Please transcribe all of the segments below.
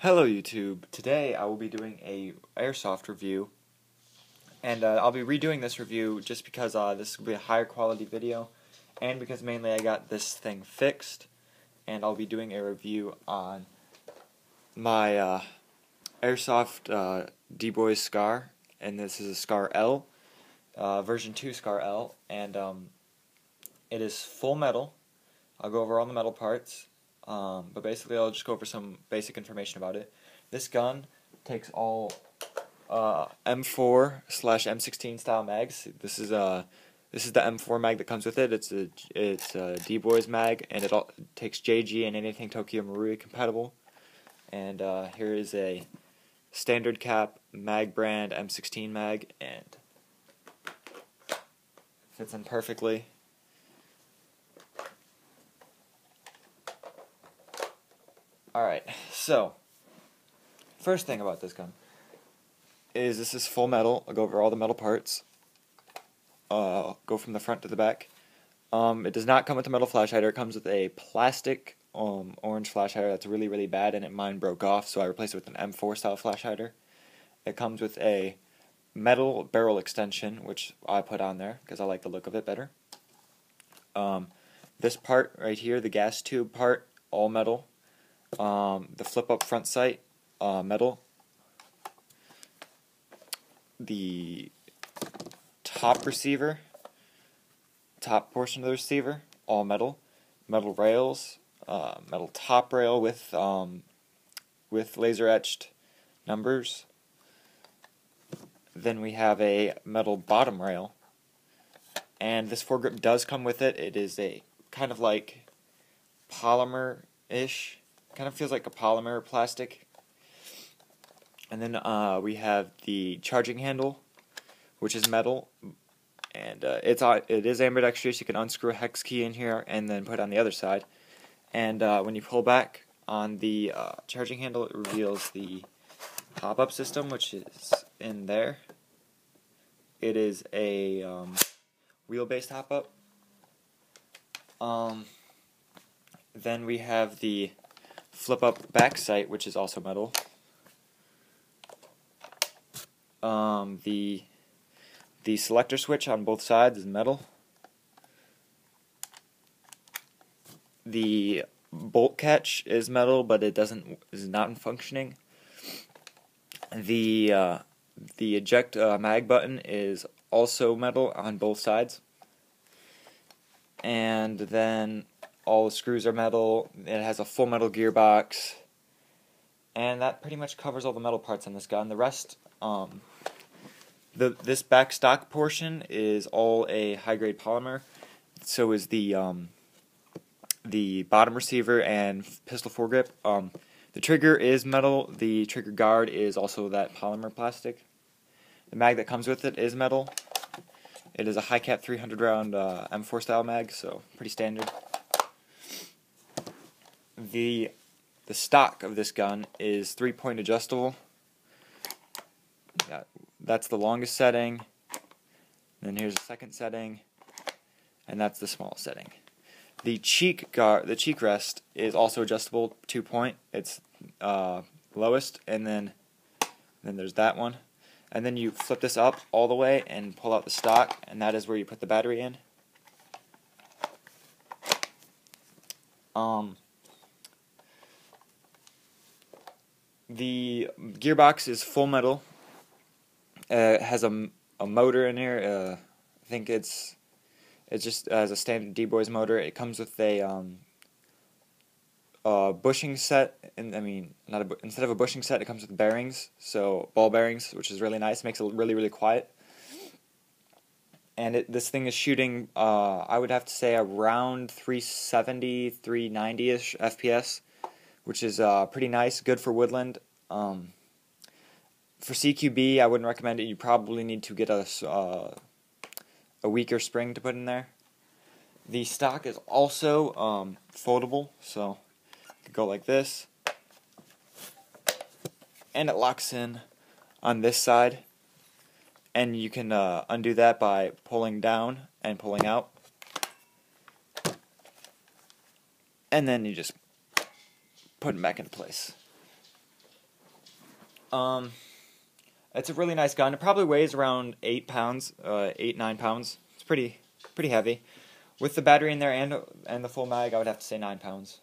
Hello YouTube. Today I will be doing a Airsoft review, and I'll be redoing this review just because this will be a higher quality video, and because mainly I got this thing fixed, and I'll be doing a review on my Airsoft Dboys SCAR, and this is a SCAR-L, version 2 SCAR-L, and it is full metal. I'll go over all the metal parts. But basically I'll just go over some basic information about it. This gun takes all M4/M16 style mags. This is the M4 mag that comes with it. It's a Dboys mag, and it takes JG and anything Tokyo Marui compatible. And here is a standard cap mag brand M16 mag, and fits in perfectly. Alright, so, first thing about this gun is this is full metal. I'll go over all the metal parts. Go from the front to the back. It does not come with a metal flash hider. It comes with a plastic orange flash hider that's really, really bad, and mine broke off, so I replaced it with an M4 style flash hider. It comes with a metal barrel extension, which I put on there because I like the look of it better. This part right here, the gas tube part, all metal. The flip-up front sight, metal. The top receiver, top portion of the receiver, all metal. Metal rails, metal top rail with laser etched numbers. Then we have a metal bottom rail, and this foregrip does come with it. It is a kind of like polymer-ish. Kind of feels like a polymer plastic. And then we have the charging handle, which is metal, and it is ambidextrous. You can unscrew a hex key in here and then put it on the other side. And when you pull back on the charging handle, it reveals the pop-up system, which is in there. It is a wheel-based hop-up. Then we have the flip-up back sight, which is also metal. The selector switch on both sides is metal. The bolt catch is metal, but it is not functioning. The eject mag button is also metal on both sides. And then all the screws are metal. It has a full metal gearbox, and that pretty much covers all the metal parts on this gun. The rest, this back stock portion is all a high-grade polymer. So is the bottom receiver and pistol foregrip. The trigger is metal. The trigger guard is also that polymer plastic. The mag that comes with it is metal. It is a high cap 300 round M4 style mag, so pretty standard. The stock of this gun is 3-point adjustable. That's the longest setting. Then here's the second setting, and that's the smallest setting. The cheek rest is also adjustable, 2-point. It's lowest, and then there's that one. And then you flip this up all the way and pull out the stock, and that is where you put the battery in. The gearbox is full metal. It has a motor in here. I think it's just as a standard Dboys motor. It comes with a bushing set, and instead of a bushing set, it comes with bearings, so ball bearings, which is really nice. Makes it really, really quiet. And this thing is shooting, I would have to say, around 370, 390-ish FPS, which is pretty nice, good for woodland. For CQB, I wouldn't recommend it. You probably need to get a weaker spring to put in there. The stock is also foldable, so you can go like this, and it locks in on this side, and you can undo that by pulling down and pulling out, and then you just put it back into place. Um, it's a really nice gun. It probably weighs around 8 pounds, 8-9 pounds. It's pretty heavy. With the battery in there and the full mag, I would have to say 9 pounds.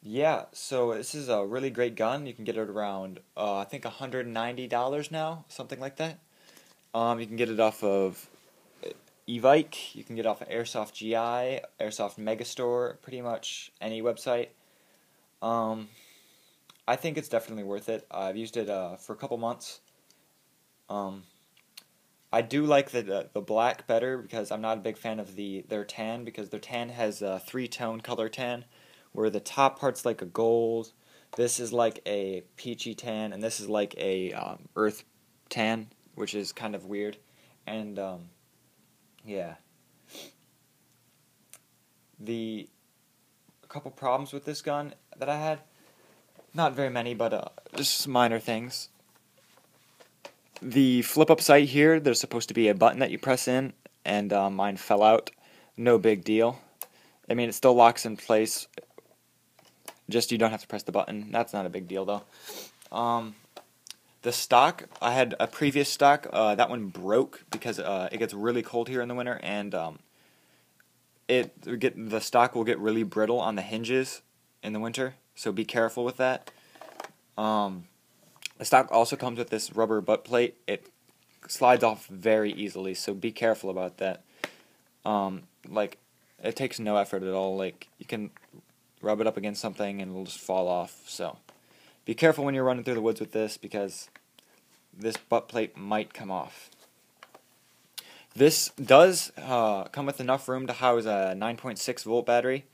Yeah, so this is a really great gun. You can get it around, I think $190 now, something like that. You can get it off of Evike. You can get it off of Airsoft GI, Airsoft Megastore, pretty much any website. I think it's definitely worth it. I've used it for a couple months. I do like the black better because I'm not a big fan of their tan, because their tan has a 3-tone color tan, where the top part's like a gold, this is like a peachy tan, and this is like a earth tan, which is kind of weird. And yeah, a couple problems with this gun that I had, not very many, but just minor things. The flip-up sight here, there's supposed to be a button that you press in, and mine fell out. No big deal. I mean, it still locks in place, just you don't have to press the button. That's not a big deal, though. The stock, I had a previous stock, that one broke because it gets really cold here in the winter, and the stock will get really brittle on the hinges in the winter, so be careful with that. The stock also comes with this rubber butt plate. It slides off very easily, so be careful about that. It takes no effort at all. Like, you can rub it up against something and it'll just fall off. So be careful when you're running through the woods with this, because this butt plate might come off. This does come with enough room to house a 9.6 volt battery,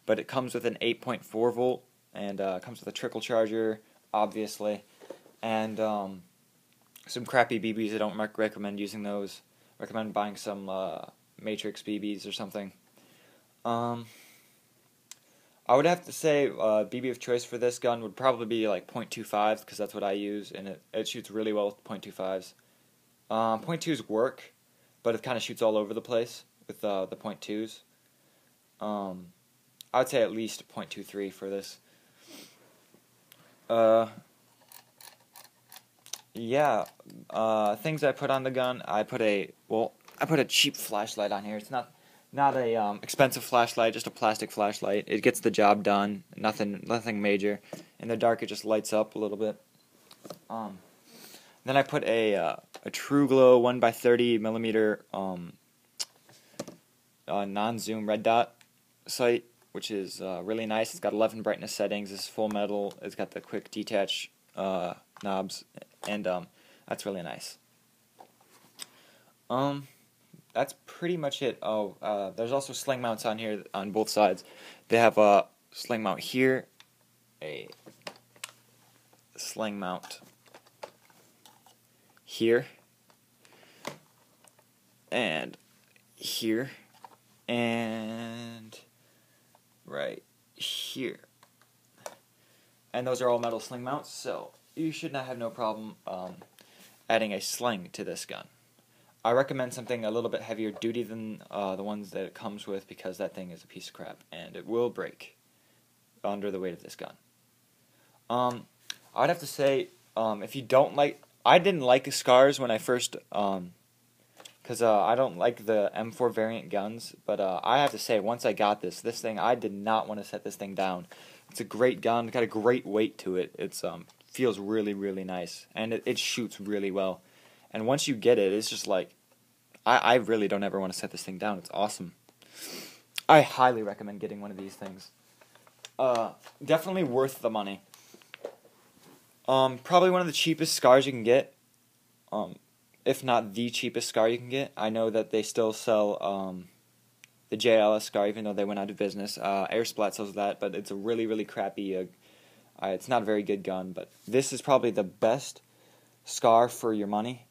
but it comes with an 8.4 volt, and comes with a trickle charger, obviously, and some crappy BBs. I don't recommend using those. Recommend buying some Matrix BBs or something. I would have to say BB of choice for this gun would probably be like .25, because that's what I use, and it shoots really well with .25s. .2s work, but it kind of shoots all over the place with the .2s. I would say at least .23 for this. Yeah, things I put on the gun. I put a cheap flashlight on here. It's not a expensive flashlight, just a plastic flashlight. It gets the job done. Nothing major. In the dark, it just lights up a little bit. Then I put a True Glow 1x30 millimeter non-zoom red dot sight, which is really nice. It's got 11 brightness settings. It's full metal. It's got the quick detach knobs, and that's really nice. That's pretty much it. There's also sling mounts on here on both sides. They have a sling mount here, a sling mount here, and here, and right here. And those are all metal sling mounts, so you should not have no problem adding a sling to this gun. I recommend something a little bit heavier duty than the ones that it comes with, because that thing is a piece of crap, and it will break under the weight of this gun. I would have to say, if you don't like... I didn't like the SCARs when I first... because I don't like the M4 variant guns, but I have to say, once I got this thing, I did not want to set this thing down. It's a great gun. It's got a great weight to it. It feels really, really nice, and it shoots really well. And once you get it, it's just like, I really don't ever want to set this thing down. It's awesome. I highly recommend getting one of these things. Definitely worth the money. Probably one of the cheapest SCARs you can get. If not the cheapest SCAR you can get. I know that they still sell the JLS SCAR, even though they went out of business. Airsplat sells that, but it's a really, really crappy... it's not a very good gun, but this is probably the best SCAR for your money,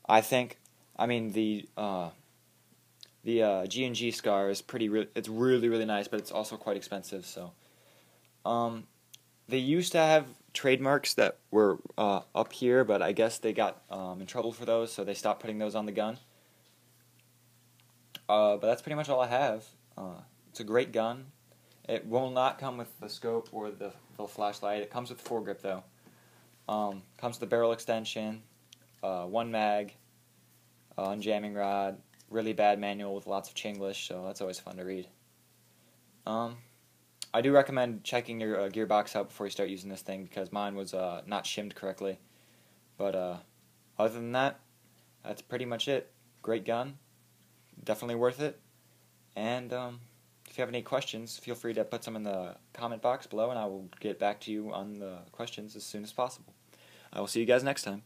I think. I mean, the G&G SCAR is it's really, really nice, but it's also quite expensive. So, they used to have trademarks that were up here, but I guess they got in trouble for those, so they stopped putting those on the gun. But that's pretty much all I have. It's a great gun. It will not come with the scope or the flashlight. It comes with foregrip though. Comes with the barrel extension, one mag, unjamming rod, really bad manual with lots of Chinglish, so that's always fun to read. I do recommend checking your gearbox out before you start using this thing because mine was not shimmed correctly. But other than that, that's pretty much it. Great gun, definitely worth it. And if you have any questions, feel free to put some in the comment box below, and I will get back to you on the questions as soon as possible. I will see you guys next time.